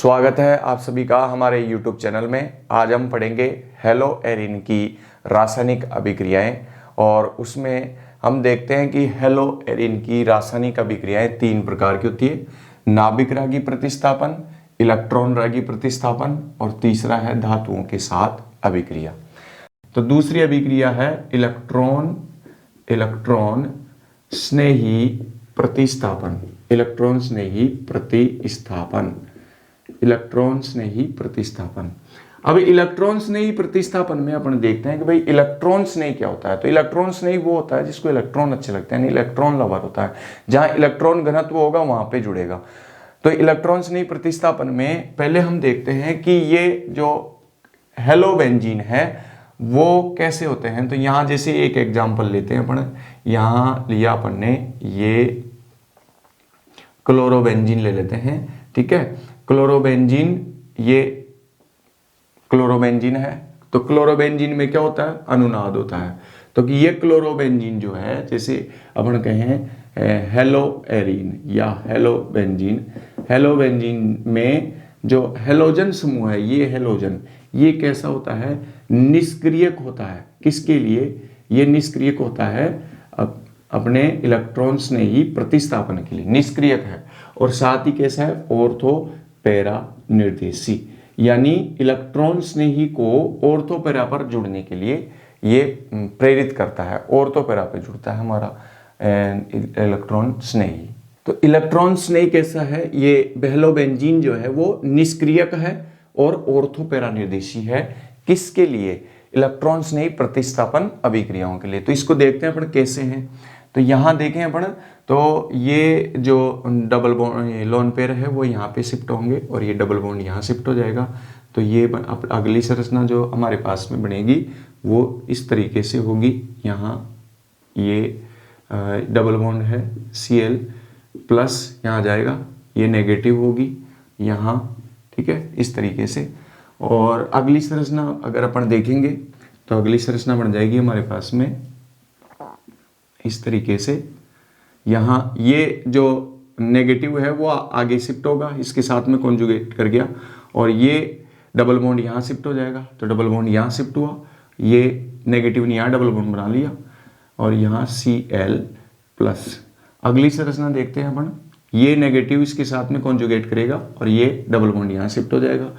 स्वागत है आप सभी का हमारे YouTube चैनल में। आज हम पढ़ेंगे हेलो एरिन की रासायनिक अभिक्रियाएं और उसमें हम देखते हैं कि हेलो एरिन की रासायनिक अभिक्रियाएं तीन प्रकार की होती है। नाभिक रागी प्रतिस्थापन, इलेक्ट्रॉन रागी प्रतिस्थापन और तीसरा है धातुओं के साथ अभिक्रिया। तो दूसरी अभिक्रिया है इलेक्ट्रॉन स्नेही प्रतिस्थापन। इलेक्ट्रॉन स्नेही प्रतिस्थापन। अब इलेक्ट्रॉन स्नेही प्रतिस्थापन में अपन देखते हैं कि भाई इलेक्ट्रॉन स्नेही क्या होता है। तो इलेक्ट्रॉन स्नेही वो होता है जिसको इलेक्ट्रॉन अच्छे लगते हैं, यानी इलेक्ट्रॉन लवर होता है। जहां इलेक्ट्रॉन घनत्व होगा वहां पे जुड़ेगा। तो इलेक्ट्रॉन स्नेही प्रतिस्थापन में पहले हम देखते हैं कि ये जो हेलोबेंजीन है वो कैसे होते हैं। तो यहां जैसे एक एग्जांपल लेते हैं अपन, यहां लिया अपन ने ये क्लोरोबेंजीन ले लेते हैं, ठीक है। क्लोरोबेंजीन, ये क्लोरोबेंजीन है। तो क्लोरोबेंजीन में क्या होता है, अनुनाद होता है। तो कि ये क्लोरोबेंजीन जो है, जैसे अपन कहें हेलो एरीन या हेलोबेंजीन में जो हेलोजन समूह है, ये हेलोजन ये कैसा होता है, निष्क्रियक होता है। किसके लिए ये निष्क्रियक होता है, अपने इलेक्ट्रॉन स्नेही प्रतिस्थापन के लिए निष्क्रियक है। और साथ ही कैसा है, ऑर्थो पैरा निर्देशी, यानी इलेक्ट्रॉन स्नेही को ऑर्थो पैरा पर जुड़ने के लिए ये प्रेरित करता है। ऑर्थो पैरा पर जुड़ता है हमारा इलेक्ट्रॉन स्नेही। तो इलेक्ट्रॉन स्नेही कैसा है, ये हेलोबेंजीन जो है वो निष्क्रियक है और ऑर्थो पैरा निर्देशी है। किसके लिए, इलेक्ट्रॉन स्नेही प्रतिस्थापन अभिक्रियाओं के लिए। तो इसको देखते हैं अपन कैसे हैं। तो यहां देखें अपन, तो ये जो डबल बॉन्ड लोन पेयर है वो यहाँ पे शिफ्ट होंगे और ये डबल बॉन्ड यहाँ शिफ्ट हो जाएगा। तो ये अगली संरचना जो हमारे पास में बनेगी वो इस तरीके से होगी। यहाँ ये डबल बॉन्ड है Cl प्लस यहाँ जाएगा, ये नेगेटिव होगी यहाँ, ठीक है, इस तरीके से। और अगली संरचना अगर अपन देखेंगे तो अगली संरचना बन जाएगी हमारे पास में इस तरीके से। यहाँ ये जो नेगेटिव है वो आगे शिफ्ट होगा, इसके साथ में कॉन्जुगेट कर गया और ये डबल बॉन्ड यहाँ शिफ्ट हो जाएगा। तो डबल बॉन्ड यहाँ शिफ्ट हुआ, ये नेगेटिव ने यहाँ डबल बॉन्ड बना लिया और यहाँ Cl प्लस। अगली संरचना देखते हैं अपन, ये नेगेटिव इसके साथ में कॉन्जुगेट करेगा और ये डबल बॉन्ड यहाँ शिफ्ट हो जाएगा।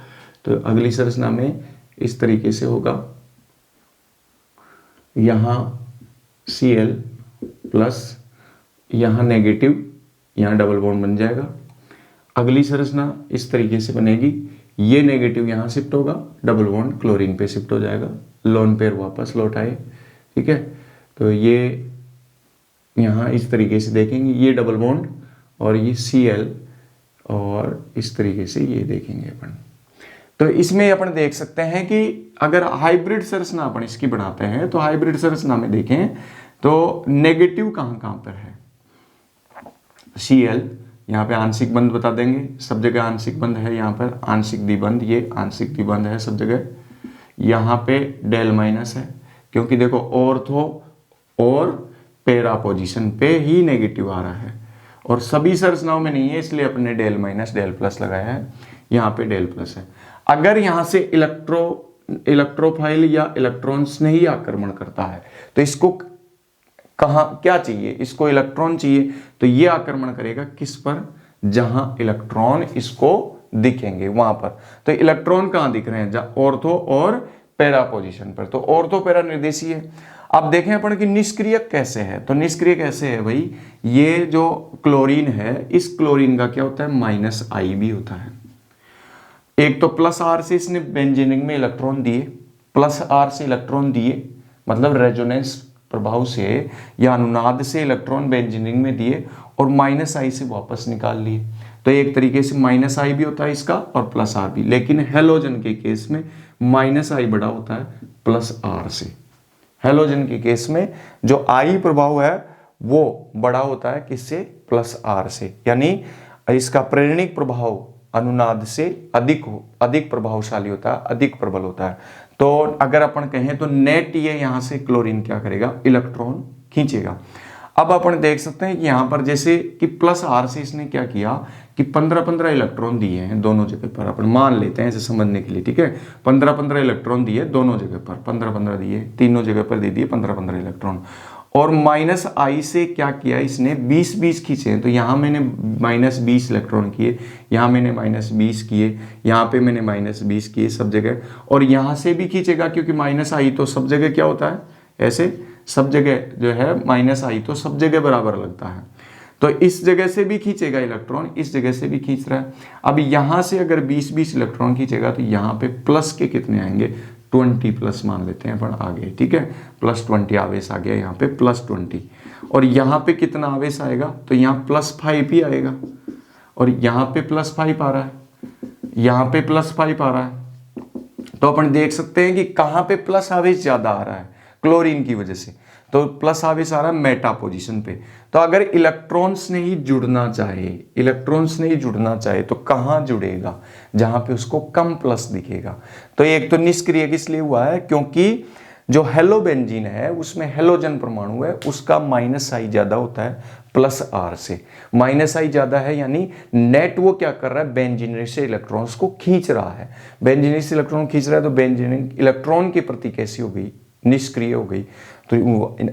तो अगली संरचना में इस तरीके से होगा, यहाँ Cl प्लस, यहाँ नेगेटिव, यहाँ डबल बॉन्ड बन जाएगा। अगली संरचना इस तरीके से बनेगी, ये नेगेटिव यहाँ शिफ्ट होगा, डबल बॉन्ड क्लोरीन पे शिफ्ट हो जाएगा, लोन पेयर वापस लौट आए, ठीक है। तो ये यहाँ इस तरीके से देखेंगे, ये डबल बॉन्ड और ये Cl और इस तरीके से ये देखेंगे अपन। तो इसमें अपन देख सकते हैं कि अगर हाइब्रिड संरचना अपन इसकी बनाते हैं तो हाइब्रिड संरचना में देखें तो नेगेटिव कहाँ कहाँ पर है, Cl यहाँ पे आंशिक बंध बता देंगे, सब जगह आंशिक बंध है, यहाँ पर आंशिक द्विबंध, ये आंशिक द्विबंध है सब जगह। यहाँ पे डेल माइनस है, क्योंकि देखो ऑर्थो और पैरा पोजीशन पे ही नेगेटिव आ रहा है और सभी संरचनाओं में नहीं है, इसलिए अपने डेल माइनस डेल प्लस लगाया है। यहाँ पे डेल प्लस है। अगर यहाँ से इलेक्ट्रोफाइल या इलेक्ट्रॉन्स ने ही आक्रमण करता है तो इसको कहाँ क्या चाहिए, इसको इलेक्ट्रॉन चाहिए। तो ये आक्रमण करेगा किस पर, जहां इलेक्ट्रॉन इसको दिखेंगे वहां पर। तो इलेक्ट्रॉन कहाँ दिख रहे हैं, जहां ऑर्थो और पैरा पोजीशन पर। तो ऑर्थो पैरा निर्देशीय है। अब देखें अपन कि निष्क्रियक कैसे है। तो निष्क्रिय कैसे है भाई, ये जो क्लोरीन है, इस क्लोरीन का क्या होता है, -I भी होता है। एक तो +R से इसने बेंजीनिंग में इलेक्ट्रॉन दिए, +R से इलेक्ट्रॉन दिए, मतलब रेजोनेंस प्रभाव से या अनुनाद से इलेक्ट्रॉन बेंजीनिंग में दिए और -I से वापस निकाल लिए। तो एक तरीके से -I भी होता है इसका और +R भी। लेकिन हेलोजन के केस में -I बड़ा होता है +R से। हेलोजन के केस में जो I प्रभाव है वो बड़ा होता है किससे, +R से, यानी इसका प्रेरणिक प्रभाव अनुनाद से अधिक प्रभावशाली होता है, अधिक प्रबल होता है। तो अगर अपन कहें तो नेट ये यहाँ से क्लोरीन क्या करेगा, इलेक्ट्रॉन खींचेगा। अब अपन देख सकते हैं कि यहाँ पर जैसे कि +R से इसने क्या किया कि 15-15 इलेक्ट्रॉन दिए हैं दोनों जगह पर, अपन मान लेते हैं ऐसे समझने के लिए, ठीक है। 15-15 इलेक्ट्रॉन दिए दोनों जगह पर, 15-15 दिए, तीनों जगह पर दे दिए 15-15 इलेक्ट्रॉन। और माइनस आई से क्या किया इसने, 20-20 खींचे हैं। तो यहाँ मैंने -20 इलेक्ट्रॉन किए, यहाँ मैंने -20 किए, यहाँ पे मैंने -20 किए सब जगह। और यहाँ से भी खींचेगा क्योंकि माइनस आई तो सब जगह क्या होता है, ऐसे सब जगह जो है माइनस आई तो सब जगह बराबर लगता है। तो इस जगह से भी खींचेगा इलेक्ट्रॉन, इस जगह से भी खींच रहा है। अब यहाँ से अगर 20-20 इलेक्ट्रॉन खींचेगा तो यहाँ पे प्लस के कितने आएंगे, 20 प्लस मान लेते हैं अपन आगे, ठीक है। +20 आवेश आ गया यहाँ पे +20। और यहाँ पे कितना आवेश आएगा, तो यहाँ +5 ही आएगा। और यहाँ पे +5 आ रहा है, यहाँ पे +5 आ रहा है। तो अपन देख सकते हैं कि कहाँ पे प्लस आवेश ज्यादा आ रहा है, क्लोरीन की वजह से। तो प्लस आवेश आ रहा है मेटा पोजीशन पे। तो अगर इलेक्ट्रॉन्स ने ही जुड़ना चाहे, इलेक्ट्रॉन्स ने ही जुड़ना चाहे तो कहाँ जुड़ेगा, जहां पे उसको कम प्लस दिखेगा। तो एक तो निष्क्रिय किस लिए हुआ है, क्योंकि जो हेलोबेंजीन है उसमें हेलोजन परमाणु है, उसका -I ज्यादा होता है +R से। -I ज्यादा है यानी नेट वो क्या कर रहा है, बेंजीन से इलेक्ट्रॉन्स को खींच रहा है। बेंजीन से इलेक्ट्रॉन खींच रहा है तो बेंजीन इलेक्ट्रॉन के प्रति कैसी हो गई, निष्क्रिय हो गई। तो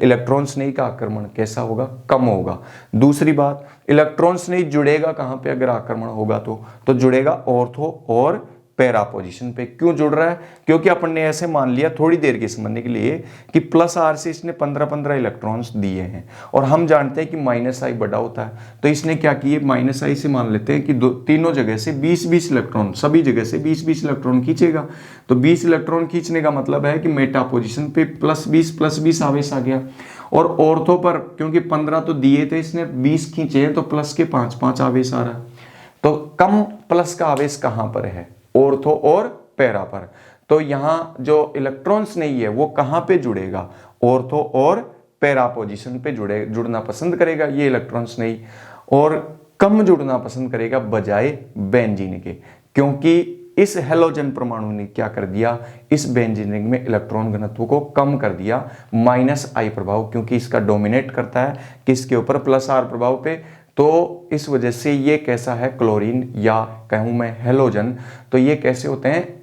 इलेक्ट्रॉन्स नहीं का आक्रमण कैसा होगा, कम होगा। दूसरी बात, इलेक्ट्रॉन्स नहीं जुड़ेगा कहां पे अगर आक्रमण होगा तो जुड़ेगा ऑर्थो और पैरा पोजीशन पे। क्यों जुड़ रहा है, क्योंकि अपन ने ऐसे मान लिया थोड़ी देर के समझने के लिए कि +R से इसने 15-15 इलेक्ट्रॉन्स दिए हैं और हम जानते हैं कि -I बड़ा होता है। तो इसने क्या किए, -I से मान लेते हैं कि तीनों जगह से 20-20 इलेक्ट्रॉन, सभी जगह से 20-20 इलेक्ट्रॉन खींचेगा। तो 20 इलेक्ट्रॉन खींचने का मतलब है कि मेटा पोजीशन पे +20 आवेश आ गया। और ऑर्थो पर क्योंकि 15 तो दिए थे इसने, 20 खींचे हैं तो प्लस के 5-5 आवेश आ रहा है। तो कम प्लस का आवेश कहां पर है, ऑर्थो और पैरा पर। तो यहां जो इलेक्ट्रॉन्स नहीं है वो कहां पे जुड़ेगा, ऑर्थो और पैरा पोजीशन पे जुड़ना पसंद करेगा ये इलेक्ट्रॉन्स नहीं, और कम जुड़ना पसंद करेगा बजाय बेंजीन के। क्योंकि इस हेलोजन परमाणु ने क्या कर दिया, इस बेंजीन रिंग में इलेक्ट्रॉन घनत्व को कम कर दिया, -I प्रभाव, क्योंकि इसका डोमिनेट करता है किसके ऊपर, +R प्रभाव पे। तो इस वजह से ये कैसा है, क्लोरीन या कहूं मैं हेलोजन, तो ये कैसे होते हैं,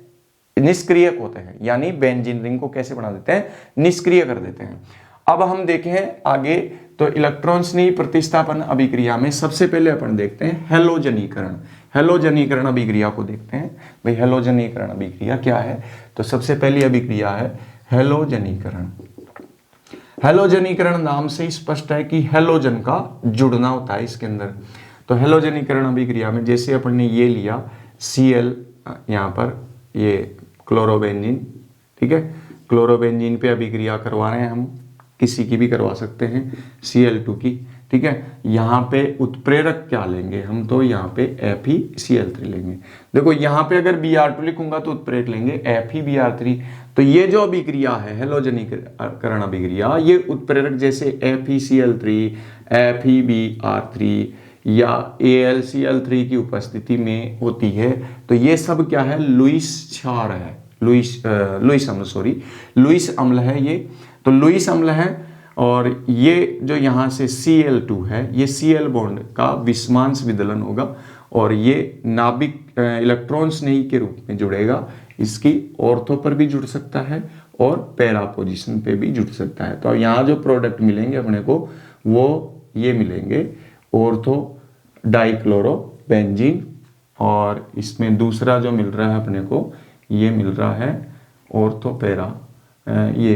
निष्क्रियक होते हैं। यानी बेंजीन रिंग को कैसे बना देते हैं, निष्क्रिय कर देते हैं। अब हम देखें आगे, तो इलेक्ट्रॉन्स प्रतिस्थापन अभिक्रिया में सबसे पहले अपन देखते हैं हेलोजनीकरण। हेलोजनीकरण अभिक्रिया को देखते हैं भाई, हेलोजनीकरण अभिक्रिया क्या है। तो सबसे पहली अभिक्रिया है हेलोजनीकरण। हेलोजनीकरण नाम से स्पष्ट है कि हेलोजन का जुड़ना होता है इसके अंदर। तो हेलोजनीकरण अभिक्रिया में जैसे अपन ने ये लिया Cl, यहाँ पर ये क्लोरोबेंजीन, ठीक है, क्लोरोबेंजीन पे अभिक्रिया करवा रहे हैं हम, किसी की भी करवा सकते हैं, Cl2 की, ठीक है। यहाँ पे उत्प्रेरक क्या लेंगे हम, तो यहाँ पे FeCl3 लेंगे। देखो यहाँ पे अगर Br2 लिखूंगा तो उत्प्रेरक लेंगे FeBr3। तो ये जो अभिक्रिया है हेलोजनीकरण अभिक्रिया, ये उत्प्रेरक जैसे FeCl3, FeBr3 या AlCl3 की उपस्थिति में होती है। तो ये सब क्या है, लुईस क्षार है, लुईस अम्ल है ये। तो लुईस अम्ल है, और ये जो यहाँ से Cl2 है, ये Cl बॉन्ड का विषमांश विदलन होगा और ये नाभिक इलेक्ट्रॉन स्नेही के रूप में जुड़ेगा। इसकी ऑर्थो पर भी जुड़ सकता है और पैरा पोजीशन पे भी जुड़ सकता है। तो यहाँ जो प्रोडक्ट मिलेंगे अपने को वो ये मिलेंगे, ऑर्थो डाइक्लोरोबेंजीन, और इसमें दूसरा जो मिल रहा है अपने को ये मिल रहा है ऑर्थो पैरा, ये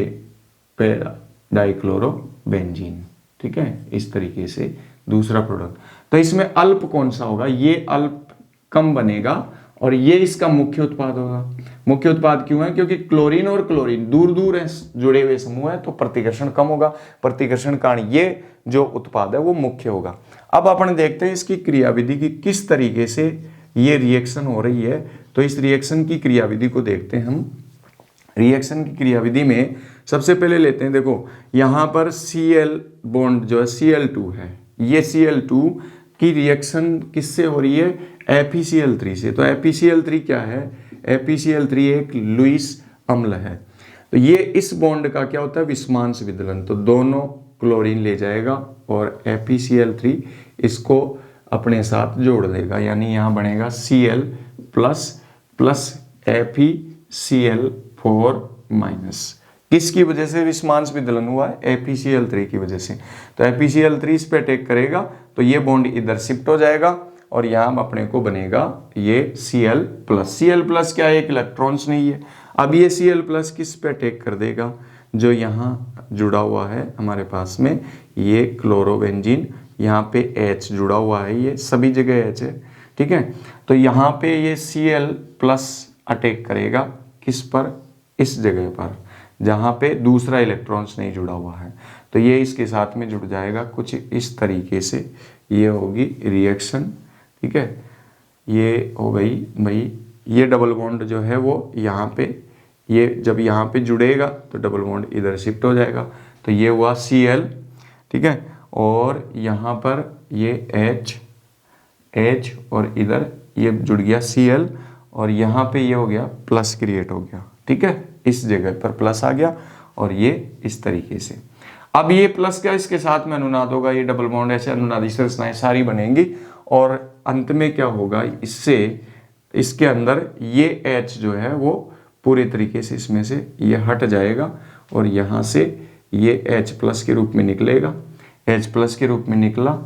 पैरा डाइक्लोरोबेंजीन, ठीक है। इस तरीके से दूसरा प्रोडक्ट। तो इसमें अल्प कौन सा होगा, ये अल्प कम बनेगा और ये इसका मुख्य उत्पाद होगा। मुख्य उत्पाद क्यों है, क्योंकि क्लोरीन और क्लोरीन दूर दूर है, जुड़े हुए समूह है, तो प्रतिकर्षण कम होगा, प्रतिकर्षण कारण ये जो उत्पाद है वो मुख्य होगा। अब अपन देखते हैं इसकी क्रियाविधि की किस तरीके से ये रिएक्शन हो रही है। तो इस रिएक्शन की क्रियाविधि को देखते हैं हम। रिएक्शन की क्रियाविधि में सबसे पहले लेते हैं, देखो यहाँ पर Cl बॉन्ड जो है Cl2 है, ये Cl2 की रिएक्शन किससे हो रही है, FeCl3 से। तो FeCl3 क्या है, FeCl3 एक लुईस अम्ल है। तो ये इस बॉन्ड का क्या होता है, विषमांश विदलन। तो दोनों क्लोरीन ले जाएगा और FeCl3 इसको अपने साथ जोड़ देगा, यानी यहाँ बनेगा Cl plus plus FeCl4 minus. किसकी वजह से विस्मांस विदलन हुआ है? FeCl3 की वजह से। तो FeCl3 इस पे अटैक करेगा तो ये बॉन्ड इधर शिफ्ट हो जाएगा और यहाँ अपने को बनेगा ये Cl प्लस। Cl प्लस क्या है? एक इलेक्ट्रॉन्स नहीं है। अब ये Cl प्लस किस पे अटैक कर देगा? जो यहाँ जुड़ा हुआ है हमारे पास में ये क्लोरोबेंजीन, यहाँ पे H जुड़ा हुआ है, ये सभी जगह H है, ठीक है। तो यहाँ पे ये Cl प्लस अटैक करेगा किस पर? इस जगह पर जहाँ पे दूसरा इलेक्ट्रॉन्स नहीं जुड़ा हुआ है। तो ये इसके साथ में जुड़ जाएगा कुछ इस तरीके से, ये होगी रिएक्शन, ठीक है। ये हो गई भाई, ये डबल बॉन्ड जो है वो यहाँ पे, ये जब यहाँ पे जुड़ेगा तो डबल बॉन्ड इधर शिफ्ट हो जाएगा। तो ये हुआ Cl, ठीक है। और यहाँ पर ये H और इधर ये जुड़ गया Cl और यहाँ पे ये हो गया प्लस क्रिएट हो गया, ठीक है। इस जगह पर प्लस आ गया और ये इस तरीके से। अब ये प्लस क्या इसके साथ में अनुनाद होगा, ये डबल बॉन्ड ऐसे अनुनादी संरचनाएं सारी बनेंगी और अंत में क्या होगा, इससे इसके अंदर ये H जो है वो पूरे तरीके से इसमें से ये हट जाएगा और यहाँ से ये H प्लस के रूप में निकलेगा। H प्लस के रूप में निकला,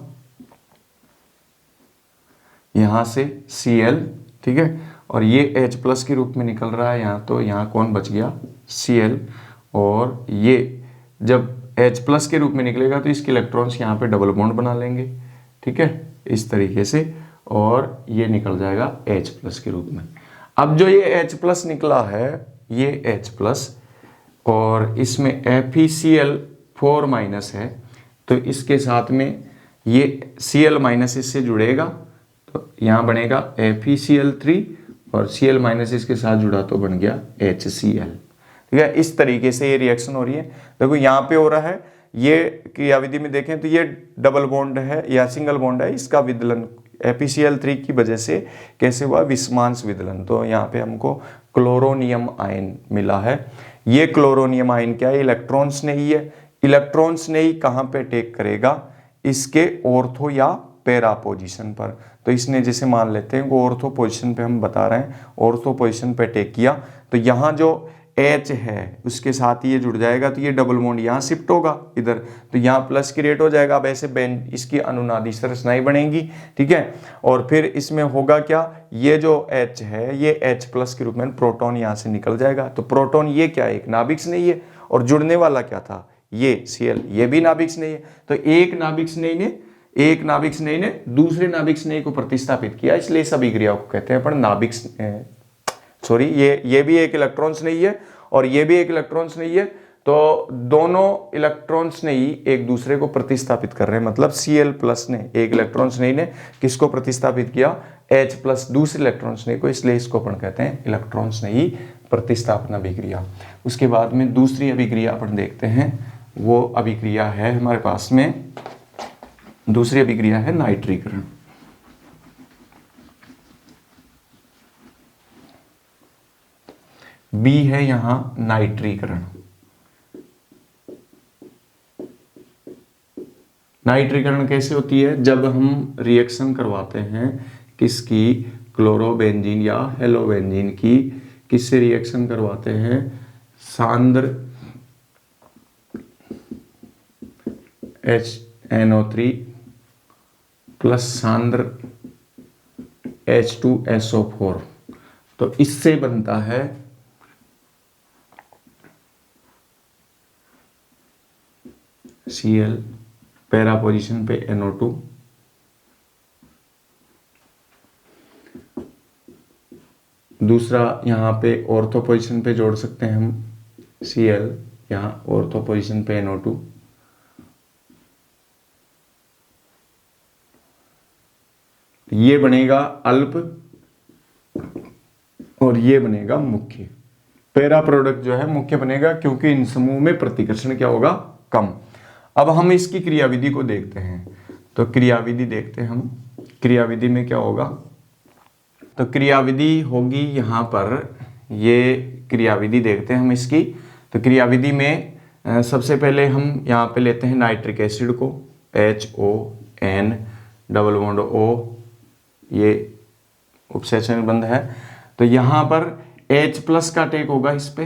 यहाँ से Cl, ठीक है। और ये H प्लस के रूप में निकल रहा है यहाँ, तो यहाँ कौन बच गया? Cl। और ये जब H प्लस के रूप में निकलेगा तो इसके इलेक्ट्रॉन्स यहाँ पे डबल बॉन्ड बना लेंगे, ठीक है, इस तरीके से, और ये निकल जाएगा H प्लस के रूप में। अब जो ये H प्लस निकला है, ये H प्लस और इसमें FeCl4 माइनस है, तो इसके साथ में ये Cl माइनस इससे जुड़ेगा तो यहाँ बनेगा FeCl3 और Cl माइनस इसके साथ जुड़ा तो बन गया HCl, ठीक है। इस तरीके से ये रिएक्शन हो रही है। देखो यहाँ पे हो रहा है, ये क्रियाविधि में देखें तो ये डबल बॉन्ड है या सिंगल बॉन्ड है, इसका विदलन FeCl3 की वजह से कैसे हुआ? विस्मांस विदलन। तो यहाँ पे हमको क्लोरोनियम आयन मिला है। ये क्लोरोनियम आयन क्या है? इलेक्ट्रॉन्स नहीं है। इलेक्ट्रॉन्स नहीं कहाँ पे अटैक करेगा? इसके ऑर्थो या पैरा पोजीशन पर। तो इसने जैसे मान लेते हैं वो ऑर्थो पोजीशन पे हम बता रहे हैं, ऑर्थो पोजीशन पे अटैक किया तो यहाँ जो H है उसके साथ ये जुड़ जाएगा तो ये डबल बॉन्ड यहाँ शिफ्ट होगा इधर, तो यहाँ प्लस क्रिएट हो जाएगा। अब ऐसे बेंड इसकी अनुनादी संरचनाएं बनेंगी, ठीक है। और फिर इसमें होगा क्या? ये जो H है ये H प्लस के रूप में प्रोटॉन यहाँ से निकल जाएगा। तो प्रोटॉन ये क्या है? एक नाभिक नहीं है। और जुड़ने वाला क्या था? ये Cl, ये भी नाभिक नहीं है। तो एक नाभिक स्नेही ने दूसरे नाभिक स्नेही को प्रतिस्थापित किया, इसलिए इस अभिक्रिया को कहते हैं अपन नाभिक, सॉरी ये भी एक इलेक्ट्रॉन्स नहीं है और ये भी एक इलेक्ट्रॉन्स नहीं है, तो दोनों इलेक्ट्रॉन्स नहीं एक दूसरे को प्रतिस्थापित कर रहे हैं। मतलब Cl प्लस ने एक इलेक्ट्रॉन्स नहीं ने किसको प्रतिस्थापित किया? H प्लस दूसरे इलेक्ट्रॉन्स नहीं को, इसलिए इसको अपन कहते हैं इलेक्ट्रॉन्स नहीं प्रतिस्थापन अभिक्रिया। उसके बाद में दूसरी अभिक्रिया अपन देखते हैं, वो अभिक्रिया है हमारे पास में, दूसरी अभिक्रिया है नाइट्रीकरण। B है यहां नाइट्रीकरण। नाइट्रीकरण कैसे होती है? जब हम रिएक्शन करवाते हैं किसकी? क्लोरोबेंजीन या हेलोबेंजीन की, किससे रिएक्शन करवाते हैं? सांद्र HNO3 प्लस सांद्र H2SO4, तो इससे बनता है Cl, पैरा पोजीशन पे NO2, दूसरा यहाँ पे ऑर्थो पोजीशन पे जोड़ सकते हैं हम Cl, यहाँ ऑर्थो पोजीशन पे NO2, ये बनेगा अल्प और ये बनेगा मुख्य। पैरा प्रोडक्ट जो है मुख्य बनेगा क्योंकि इन समूह में प्रतिकर्षण क्या होगा? कम। अब हम इसकी क्रियाविधि को देखते हैं, तो क्रियाविधि देखते हैं हम, क्रियाविधि में क्या होगा? तो क्रियाविधि होगी यहाँ पर, ये क्रियाविधि देखते हैं हम इसकी। तो क्रियाविधि में सबसे पहले हम यहाँ पे लेते हैं नाइट्रिक एसिड को, HON, डबल बॉन्ड O, ये उपसेचन बंध है। तो यहाँ पर H+ का अटैक होगा इस पे,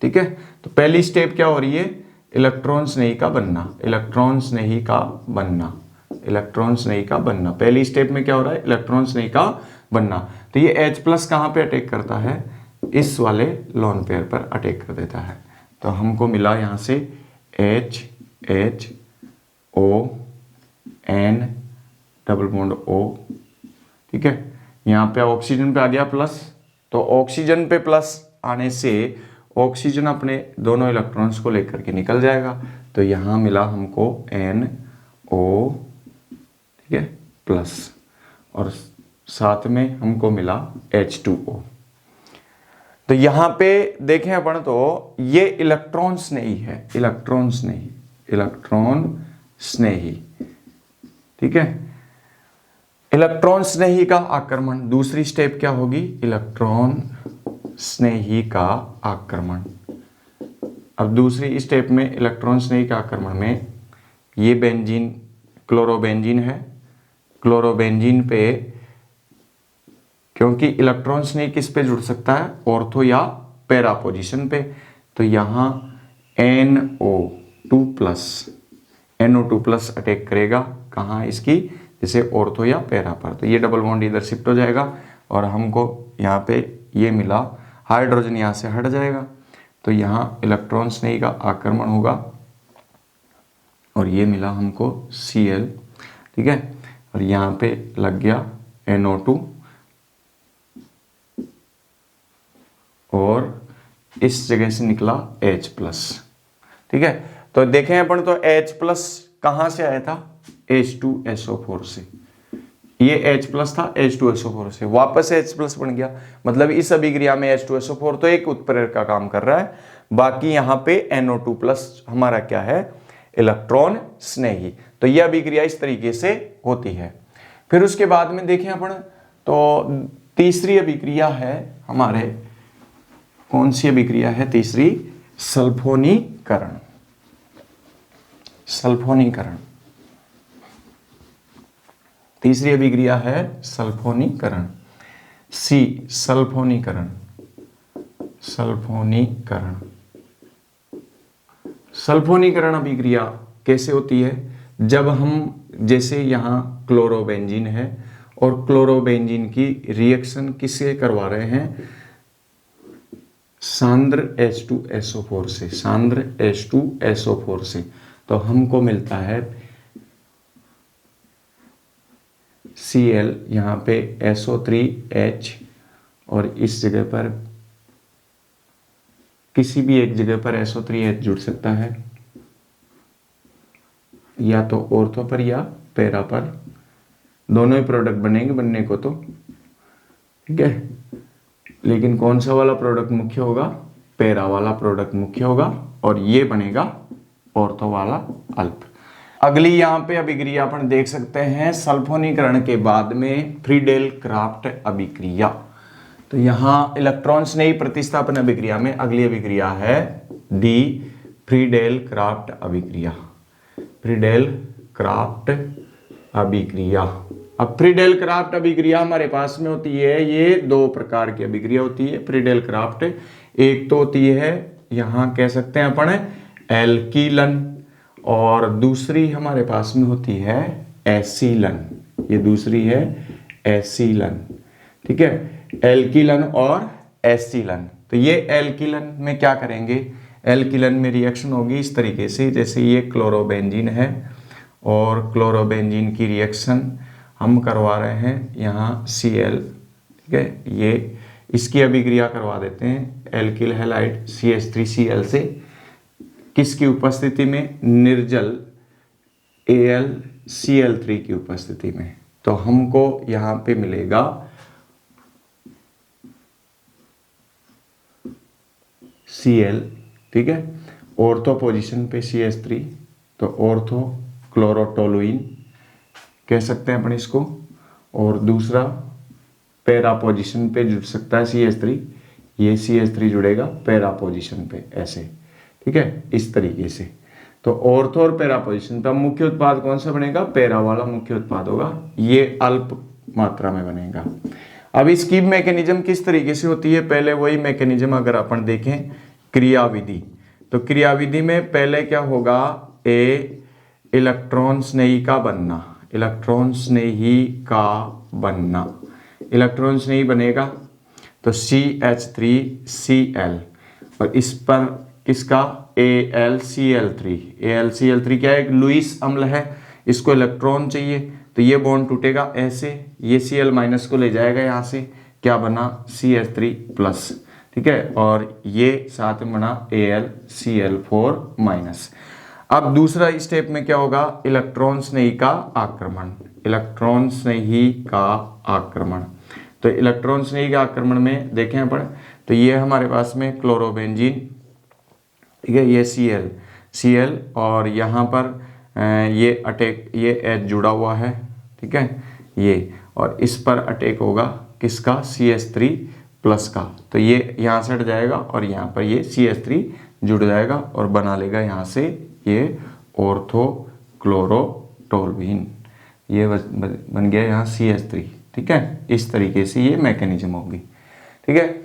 ठीक है। तो पहली स्टेप क्या हो रही है, इलेक्ट्रॉन स्नेही का बनना, इलेक्ट्रॉन स्नेही का बनना, इलेक्ट्रॉन स्नेही का बनना। पहली स्टेप में क्या हो रहा है, इलेक्ट्रॉन स्नेही का बनना। तो ये H+ कहाँ पे अटैक करता है, इस वाले लोन पेयर पर अटैक कर देता है। तो हमको मिला यहाँ से HO N double bond O, ठीक है। यहाँ पे ऑक्सीजन पे आ गया प्लस, तो ऑक्सीजन पे प्लस आने से ऑक्सीजन अपने दोनों इलेक्ट्रॉन्स को लेकर के निकल जाएगा। तो यहाँ मिला हमको NO, ठीक है, प्लस, और साथ में हमको मिला H2O। तो यहाँ पे देखें अपन तो ये इलेक्ट्रॉन स्नेही है, इलेक्ट्रॉन स्नेही, इलेक्ट्रॉन स्नेही, ठीक है। इलेक्ट्रॉन स्नेही का आक्रमण, दूसरी स्टेप क्या होगी, इलेक्ट्रॉन स्नेही का आक्रमण। अब दूसरी स्टेप में इलेक्ट्रॉन स्नेही का आक्रमण में ये बेंजीन क्लोरोबेंजीन है, क्लोरोबेंजीन पे, क्योंकि इलेक्ट्रॉन स्नेही किस पे जुड़ सकता है, ऑर्थो या पैरा पोजीशन पे। तो यहाँ NO2+ अटैक करेगा, कहाँ, इसकी जैसे ऑर्थो या पैरा पर। तो ये डबल बॉन्ड इधर शिफ्ट हो जाएगा और हमको यहाँ पे ये मिला, हाइड्रोजन यहाँ से हट जाएगा। तो यहाँ इलेक्ट्रॉन स्नेही का आक्रमण होगा और ये मिला हमको Cl, ठीक है। और यहाँ पे लग गया NO2 और इस जगह से निकला H+, ठीक है। तो देखें अपन तो H+ कहाँ से आया था, H2SO4 से। ये H+ था, H2SO4 से वापस H+ बन गया। मतलब इस अभिक्रिया में H2SO4 तो एक उत्प्रेरक का काम कर रहा है, बाकी यहाँ पे NO2+ हमारा क्या है, इलेक्ट्रॉन स्नेही। तो यह अभिक्रिया इस तरीके से होती है। फिर उसके बाद में देखें अपन तो तीसरी अभिक्रिया है हमारे, कौन सी अभिक्रिया है तीसरी, सल्फोनीकरण। सल्फोनीकरण, तीसरी अभिक्रिया है सल्फोनीकरण, सल्फोनीकरण। सल्फोनीकरण, सल्फोनीकरण अभिक्रिया कैसे होती है, जब हम, जैसे यहाँ क्लोरोबेंजीन है और क्लोरोबेंजीन की रिएक्शन किससे करवा रहे हैं, सांद्र H2SO4 से, सांद्र H2SO4 से। तो हमको मिलता है Cl, यहाँ पे SO3H, और इस जगह पर किसी भी एक जगह पर SO3H जुड़ सकता है, या तो ऑर्थो पर या पैरा पर, दोनों ही प्रोडक्ट बनेंगे बनने को तो, ठीक है। लेकिन कौन सा वाला प्रोडक्ट मुख्य होगा, पैरा वाला प्रोडक्ट मुख्य होगा, और ये बनेगा ऑर्थो वाला अल्प। अगली यहाँ पे अभिक्रिया अपन देख सकते हैं सल्फोनीकरण के बाद में फ्रीडेल क्राफ्ट अभिक्रिया। तो यहाँ इलेक्ट्रॉन स्नेही प्रतिस्थापन अभिक्रिया में अगली अभिक्रिया है डी फ्रीडेल क्राफ्ट अभिक्रिया, फ्रीडेल क्राफ्ट अभिक्रिया। अब फ्रीडेल क्राफ्ट अभिक्रिया हमारे पास में होती है, ये दो प्रकार की अभिक्रिया होती है फ्रीडेल क्राफ्ट। एक तो होती है, यहाँ कह सकते हैं अपन एल्कीलन, और दूसरी हमारे पास में होती है एसीलन। ये दूसरी है एसीलन, ठीक है, एल्कीलन और एसीलन। तो ये एल्कीलन में क्या करेंगे, एल्कीलन में रिएक्शन होगी इस तरीके से, जैसे ये क्लोरोबेंजीन है और क्लोरोबेंजीन की रिएक्शन हम करवा रहे हैं यहाँ Cl, ठीक है, ये इसकी अभिक्रिया करवा देते हैं एल्किल हैलाइड CH3Cl से, किसकी उपस्थिति में, निर्जल AlCl3 की उपस्थिति में। तो हमको यहाँ पे मिलेगा Cl, ठीक है, ऑर्थो पोजीशन पे CH3, तो ऑर्थो क्लोरोटोलुइन कह सकते हैं अपन इसको, और दूसरा पैरा पोजीशन पे जुड़ सकता है CH3, ये CH3 जुड़ेगा पैरा पोजीशन पे ऐसे, ठीक है, इस तरीके से। तो ऑर्थो और पैरा पोजीशन पे अब मुख्य उत्पाद कौन सा बनेगा, पैरा वाला मुख्य उत्पाद होगा, ये अल्प मात्रा में बनेगा। अब इसकी मैकेनिज्म किस तरीके से होती है, पहले वही मैकेनिज्म अगर अपन देखें क्रियाविधि, तो क्रियाविधि में पहले क्या होगा, इलेक्ट्रॉन स्नेही का बनना, इलेक्ट्रॉन स्नेही का बनना, इलेक्ट्रॉन स्नेही बनेगा तो CH3Cl और इस पर किसका AlCl3, AlCl3 क्या है, एक लुईस अम्ल है, इसको इलेक्ट्रॉन चाहिए तो ये बॉन्ड टूटेगा ऐसे, ये Cl माइनस को ले जाएगा यहाँ से, क्या बना CH3 प्लस, ठीक है, और ये साथ में बना AlCl4 माइनस। अब दूसरा स्टेप में क्या होगा, इलेक्ट्रॉन स्नेही का आक्रमण, इलेक्ट्रॉन स्नेही का आक्रमण। तो इलेक्ट्रॉन स्नेही के आक्रमण में देखें अपन, तो ये हमारे पास में क्लोरोबेंजीन, ठीक है, ये Cl और यहाँ पर ये अटैक, ये H जुड़ा हुआ है, ठीक है, ये, और इस पर अटैक होगा किसका, CH3 प्लस का, तो ये यहाँ से हट जाएगा और यहाँ पर ये CH3 जुड़ जाएगा और बना लेगा यहाँ से ये ऑर्थोक्लोरोटोल्यूइन, ये बन गया यहाँ CH3, ठीक है। इस तरीके से ये मैकेनिज्म होगी, ठीक है।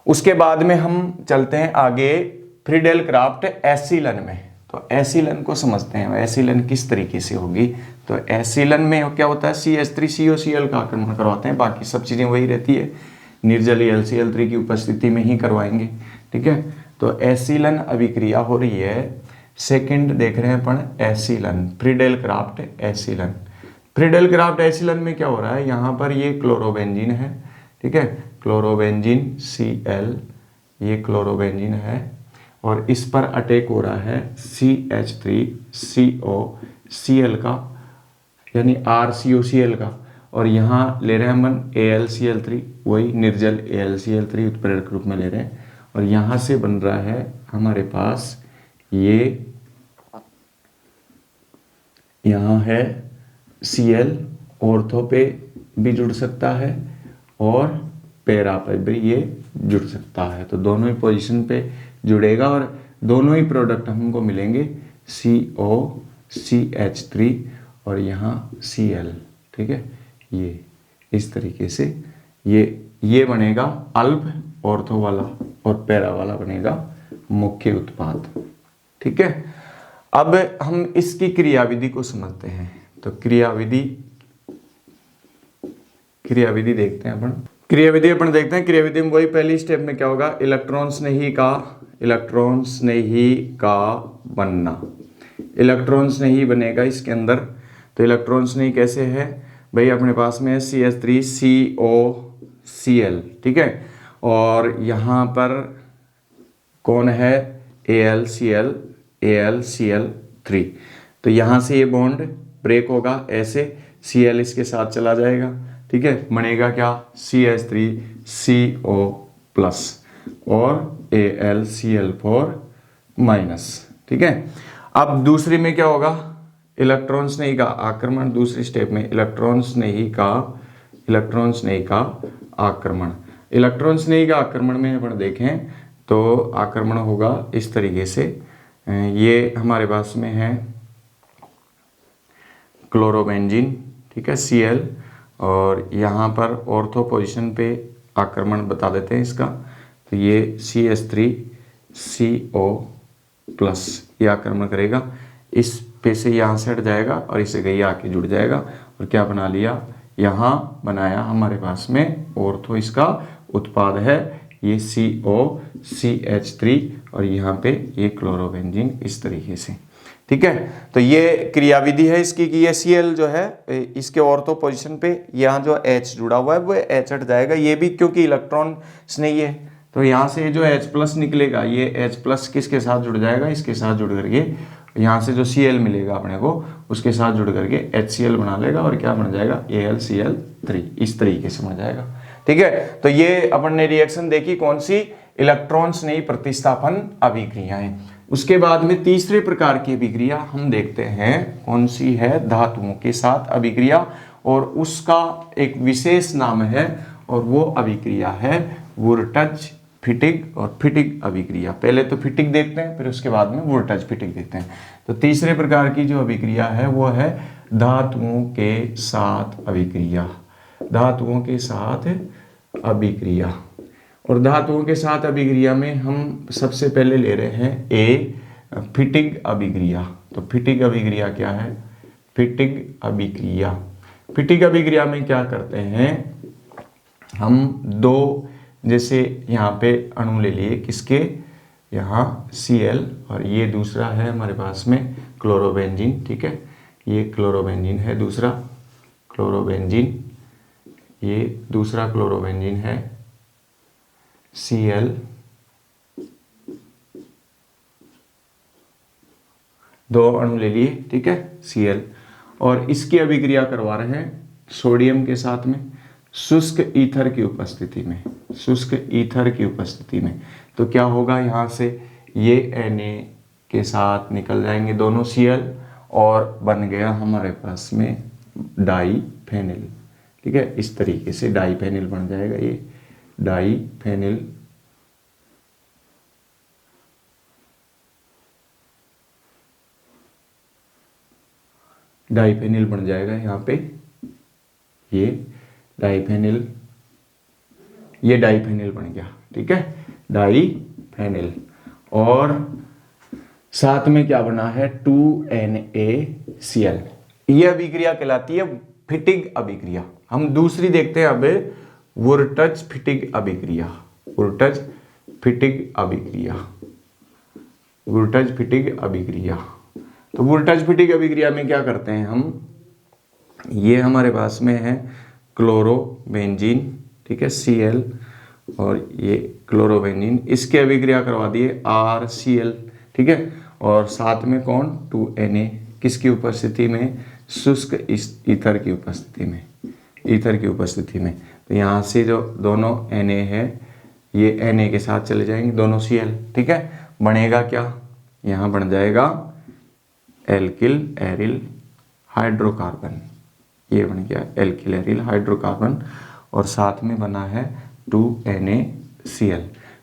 उसके बाद में हम चलते हैं आगे फ्रीडेल क्राफ्ट एसिलन में। तो एसिलन को समझते हैं, एसिलन किस तरीके से होगी। तो एसिलन में क्या होता है, CH3COCl का आक्रमण करवाते हैं, बाकी सब चीज़ें वही रहती है, निर्जलीय LCl3 की उपस्थिति में ही करवाएंगे, ठीक है। तो एसिलन अभिक्रिया हो रही है, सेकंड देख रहे हैं अपन एसिलन, फ्रीडेल क्राफ्ट एसिलन। फ्रीडेल क्राफ्ट एसिलन में क्या हो रहा है, यहाँ पर ये क्लोरोबेंजीन है, ठीक है, क्लोरोबेंजीन Cl, ये क्लोरोबेंजीन है और इस पर अटैक हो रहा है CH3COCl का, यानी RCOCl का, और यहाँ ले रहे हैं हम AlCl3, वही निर्जल AlCl3 उत्प्रेरक रूप में ले रहे हैं, और यहाँ से बन रहा है हमारे पास ये, यहाँ है Cl, ऑर्थो पे भी जुड़ सकता है और पैरा पे भी ये जुड़ सकता है, तो दोनों ही पोजीशन पे जुड़ेगा और दोनों ही प्रोडक्ट हमको मिलेंगे COCH3 और यहाँ Cl, ठीक है। ये इस तरीके से ये बनेगा अल्प ऑर्थो वाला और पैरा वाला बनेगा मुख्य उत्पाद, ठीक है। अब हम इसकी क्रियाविधि को समझते हैं। तो क्रियाविधि देखते हैं अपन, क्रियाविधि देखते हैं। क्रियाविधि में वही पहली स्टेप में क्या होगा, इलेक्ट्रॉन स्नेही का बनना, इलेक्ट्रॉन स्नेही बनेगा इसके अंदर। तो इलेक्ट्रॉन स्नेही कैसे है भाई, अपने पास में CH3COCl, ठीक है, और यहाँ पर कौन है AlCl3, तो यहाँ से ये बॉन्ड ब्रेक होगा ऐसे, Cl इसके साथ चला जाएगा, ठीक है, बनेगा क्या CH3CO प्लस और AlCl4 माइनस, ठीक है। अब दूसरी में क्या होगा, इलेक्ट्रॉन स्नेही का आक्रमण, दूसरी स्टेप में इलेक्ट्रॉन स्नेही का आक्रमण। इलेक्ट्रॉन स्नेही का आक्रमण में अपन देखें तो आक्रमण होगा इस तरीके से, ये हमारे पास में है क्लोरोबेंजीन, ठीक है, Cl, और यहाँ पर ऑर्थो पोजीशन पे आक्रमण बता देते हैं इसका, तो ये CH3CO प्लस ये आक्रमण करेगा, इस पे से यहाँ से हट जाएगा और इसे गई आके जुड़ जाएगा और क्या बना लिया, यहाँ बनाया हमारे पास में ऑर्थो इसका उत्पाद है, ये COCH3 और यहाँ पे ये क्लोरोबेंजीन, इस तरीके से, ठीक है। तो ये क्रियाविधि है इसकी कि ये Cl जो है इसके ऑर्थो पोजीशन पे यहाँ जो H जुड़ा हुआ है वो H हट जाएगा, ये भी क्योंकि इलेक्ट्रॉन स्नेही है, तो यहाँ से जो H प्लस निकलेगा ये H प्लस किसके साथ जुड़ जाएगा, इसके साथ जुड़ करके यहाँ से जो Cl मिलेगा अपने को उसके साथ जुड़ करके HCl बना लेगा और क्या बन जाएगा AlCl3, इस तरीके से बन जाएगा, ठीक है। तो ये अपन ने रिएक्शन देखी कौन सी, इलेक्ट्रॉन स्नेही प्रतिस्थापन अभिक्रियाएं। उसके बाद में तीसरे प्रकार की अभिक्रिया हम देखते हैं कौन सी है, धातुओं के साथ अभिक्रिया, और उसका एक विशेष नाम है और वो अभिक्रिया है वुर्टज फिटिग और फिटिग अभिक्रिया। पहले तो फिटिग देखते हैं, फिर उसके बाद में वुरटज फिटिग देखते हैं। तो तीसरे प्रकार की जो अभिक्रिया है वो है धातुओं के साथ अभिक्रिया। धातुओं के साथ अभिक्रिया। और धातुओं के साथ अभिक्रिया में हम सबसे पहले ले रहे हैं ए फिटिग अभिक्रिया। तो फिटिग अभिक्रिया क्या है? फिटिग अभिक्रिया। फिटिग अभिक्रिया में क्या करते हैं हम, दो जैसे यहाँ पे अणु ले लिए, किसके, यहाँ Cl, और ये दूसरा है हमारे पास में क्लोरोबेंजीन। ठीक है, ये क्लोरोबेंजीन है दूसरा, क्लोरोबेंजीन, ये दूसरा क्लोरोबेंजीन है Cl, दो अणु ले लिए। ठीक है, Cl, और इसकी अभिक्रिया करवा रहे हैं सोडियम के साथ में शुष्क ईथर की उपस्थिति में, शुष्क ईथर की उपस्थिति में। तो क्या होगा, यहाँ से ये Na के साथ निकल जाएंगे दोनों Cl, और बन गया हमारे पास में डाईफेनिल। ठीक है, इस तरीके से डाईफेनिल बन जाएगा, ये डाईफेनिल। डाईफेनिल बन जाएगा यहाँ पे, ये डाईफेनिल, ये डाईफेनिल बन गया। ठीक है, डाईफेनिल। और साथ में क्या बना है, 2NaCl। यह अभिक्रिया कहलाती है फिटिग अभिक्रिया। हम दूसरी देखते हैं अब, वुरटज फिटिग अभिक्रिया। वुरटज फिटिग अभिक्रिया, वुरटज फिटिग अभिक्रिया। तो वुरटज फिटिग अभिक्रिया में क्या करते हैं हम, ये हमारे पास में है क्लोरोबेंजीन। ठीक है, Cl, और ये क्लोरोबेंजीन, इसके अभिक्रिया करवा दिए RCl। ठीक है, और साथ में कौन, 2Na, किसकी उपस्थिति में, शुष्क ईथर की उपस्थिति में, ईथर की उपस्थिति में। तो यहाँ से जो दोनों Na है, ये Na के साथ चले जाएंगे दोनों Cl। ठीक है, बनेगा क्या, यहाँ बन जाएगा एल्किल एरिल हाइड्रोकार्बन। ये बन गया एल्किल एरिल हाइड्रोकार्बन, और साथ में बना है 2NaCl।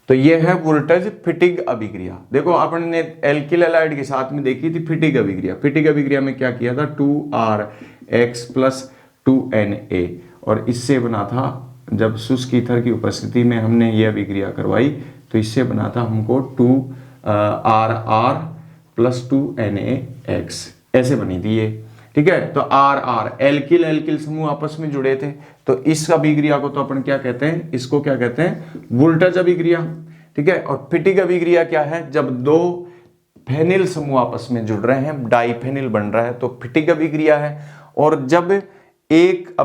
तो ये है वुरटज फिटिग अभिक्रिया। देखो अपन ने एल्किल हैलाइड के साथ में देखी थी फिटिग अभिक्रिया। फिटिग अभिक्रिया में क्या किया था, 2RX प्लस 2Na, और इससे बना था, जब शुष्क ईथर की उपस्थिति में हमने ये अभिक्रिया करवाई तो इससे बना था हमको 2RR प्लस 2NaX, ऐसे बनी थी ये। ठीक है, तो RR एल्किल एल्किल समूह आपस में जुड़े थे, तो इस अभिक्रिया को तो अपन क्या कहते हैं, इसको क्या कहते हैं, वुरटज अभिक्रिया। ठीक है, और फिटिग अभिक्रिया क्या है, जब दो फेनिल समूह आपस में जुड़ रहे हैं, डाईफेनिल बन रहा है, तो फिटिग अभिक्रिया है। और जब एक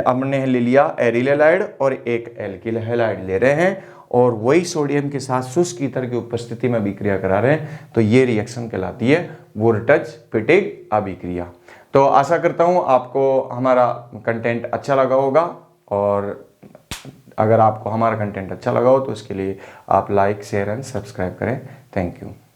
हमने ले लिया एरिल हैलाइड और एक एल्किल हैलाइड ले रहे हैं, और वही सोडियम के साथ शुष्क ईथर की उपस्थिति में अभिक्रिया करा रहे हैं, तो ये रिएक्शन कहलाती है वुरटज फिटिग अभिक्रिया। तो आशा करता हूं आपको हमारा कंटेंट अच्छा लगा होगा, और अगर आपको हमारा कंटेंट अच्छा लगा हो तो इसके लिए आप लाइक, शेयर एंड सब्सक्राइब करें। Thank you.